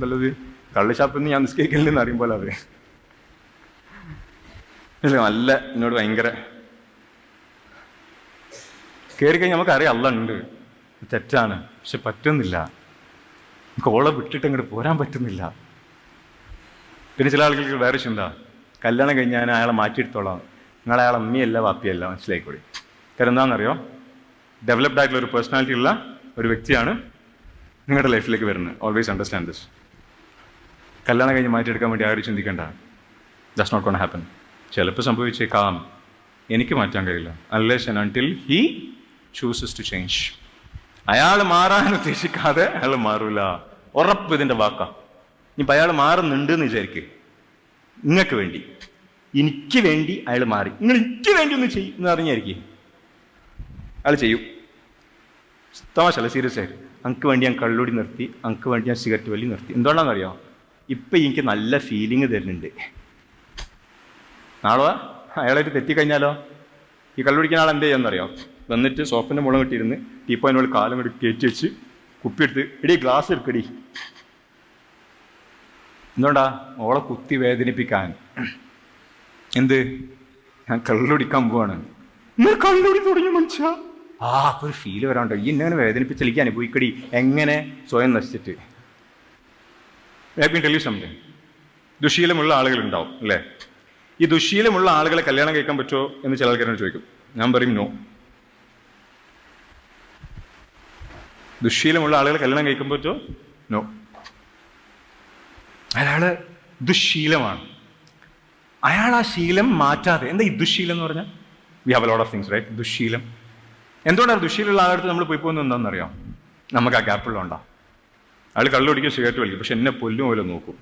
നല്ലത് കള്ളുഷാപ്പിൽ നിന്ന് ഞാൻ നിസ്കരിക്കലെന്ന് അറിയുമ്പോൾ അത് നല്ല എന്നോട് ഭയങ്കര കയറി കഴിഞ്ഞാൽ നമുക്കറിയാം അല്ല ഉണ്ട്, തെറ്റാണ്, പക്ഷെ പറ്റുന്നില്ല, നമുക്ക് ഓളെ വിട്ടിട്ട് അങ്ങോട്ട് പോരാൻ പറ്റുന്നില്ല. പിന്നെ ചില ആളുകൾക്ക് വേറെ ചിന്ത, കല്യാണം കഴിഞ്ഞാൽ ഞാൻ അയാളെ മാറ്റിയെടുത്തോളാം, നിങ്ങൾ അയാളെ അമ്മയല്ല വാപ്പിയല്ല, മനസ്സിലായിക്കൂടി. കാരണം എന്താണെന്നറിയോ, ഡെവലപ്ഡ് ആയിട്ടുള്ള ഒരു പേഴ്സണാലിറ്റി ഉള്ള ഒരു വ്യക്തിയാണ് നിങ്ങളുടെ ലൈഫിലേക്ക് വരുന്നത്. Always understand this. കല്യാണം കഴിഞ്ഞ് മാറ്റിയെടുക്കാൻ വേണ്ടി ആരും ചിന്തിക്കേണ്ട. That's not gonna happen. ചിലപ്പോൾ സംഭവിച്ചേക്കാം, എനിക്ക് മാറ്റാൻ കഴിയില്ല. Unless and until he chooses to change. അയാൾ മാറാൻ ഉദ്ദേശിക്കാതെ അയാൾ മാറൂല, ഉറപ്പ് ഇതിൻ്റെ വാക്കാ. ഇനിയിപ്പോൾ അയാൾ മാറുന്നുണ്ട് എന്ന് വിചാരിക്കുക, നിങ്ങൾക്ക് വേണ്ടി, എനിക്ക് വേണ്ടി അയാൾ മാറി, നിങ്ങൾ എനിക്ക് വേണ്ടി ഒന്ന് ചെയ്യും എന്ന് അറിഞ്ഞായിരിക്കും അയാൾ ചെയ്യും. തമാശല്ല, സീരിയസ് ആയിട്ട്. അങ്ക് വേണ്ടി ഞാൻ കള്ളുടി നിർത്തി, അങ്ക് വേണ്ടി ഞാൻ സിഗരറ്റ് വലി നിർത്തി. എന്തുകൊണ്ടാണെന്നറിയോ, ഇപ്പം എനിക്ക് നല്ല ഫീലിംഗ് തരുന്നുണ്ട്. നാളെ അയാളായിട്ട് തെറ്റിക്കഴിഞ്ഞാലോ, ഈ കള്ളുടിക്കുന്ന ആൾ എന്ത് ചെയ്യാന്നറിയോ, വന്നിട്ട് സോഫിൻ്റെ മുളം കിട്ടിയിരുന്ന് ടീപ്പോയിനോട് കാലം എടുത്ത് കയറ്റി വെച്ച് കുപ്പിയെടുത്ത് എടി ഗ്ലാസ് എടുക്കടി. എന്തുകൊണ്ടാ, ഓളെ കുത്തി വേദനിപ്പിക്കാൻ. എന്ത്, ഞാൻ കള്ളുടിക്കാൻ പോവാണ്, കള്ളുടി തുടങ്ങിയ മനുഷ്യ, അപ്പോൾ ഒരു ഫീല് വരാണ്ടോ, ഈ എന്നെ വേദനിപ്പിച്ചലിക്കാൻ അനുഭവിക്കടി, എങ്ങനെ സ്വയം നശിച്ചിട്ട്. ടെലിവിഷൻ ദുശീലമുള്ള ആളുകളുണ്ടാവും അല്ലേ? ഈ ദുശീലമുള്ള ആളുകളെ കല്യാണം കഴിക്കാൻ പറ്റുമോ എന്ന് ചില ആൾക്കാരോട് ചോദിക്കും. ഞാൻ പറയും നോ. ദുശീലമുള്ള ആളുകളെ കല്യാണം കഴിക്കാൻ പറ്റുമോ? നോ. അയാള് ദുശീലമാണ്, അയാൾ ആ ശീലം മാറ്റാതെ. എന്താ ഈ ദുശീലം എന്ന് പറഞ്ഞാൽ? We have a lot of things, right? ദുശീലം. എന്തുകൊണ്ടാണ് ദുശീലുള്ള ആളടുത്ത് നമ്മൾ പോയി പോകുന്നത്? എന്താണെന്നറിയാം, നമുക്ക് ആ ഗ്യാപ്പുള്ള ഉണ്ടാവും. അയാൾ കള്ളുടിക്കും, സിഗരറ്റ് വലിക്കും, പക്ഷെ എന്നെ പൊല്ലും പോലെ നോക്കും.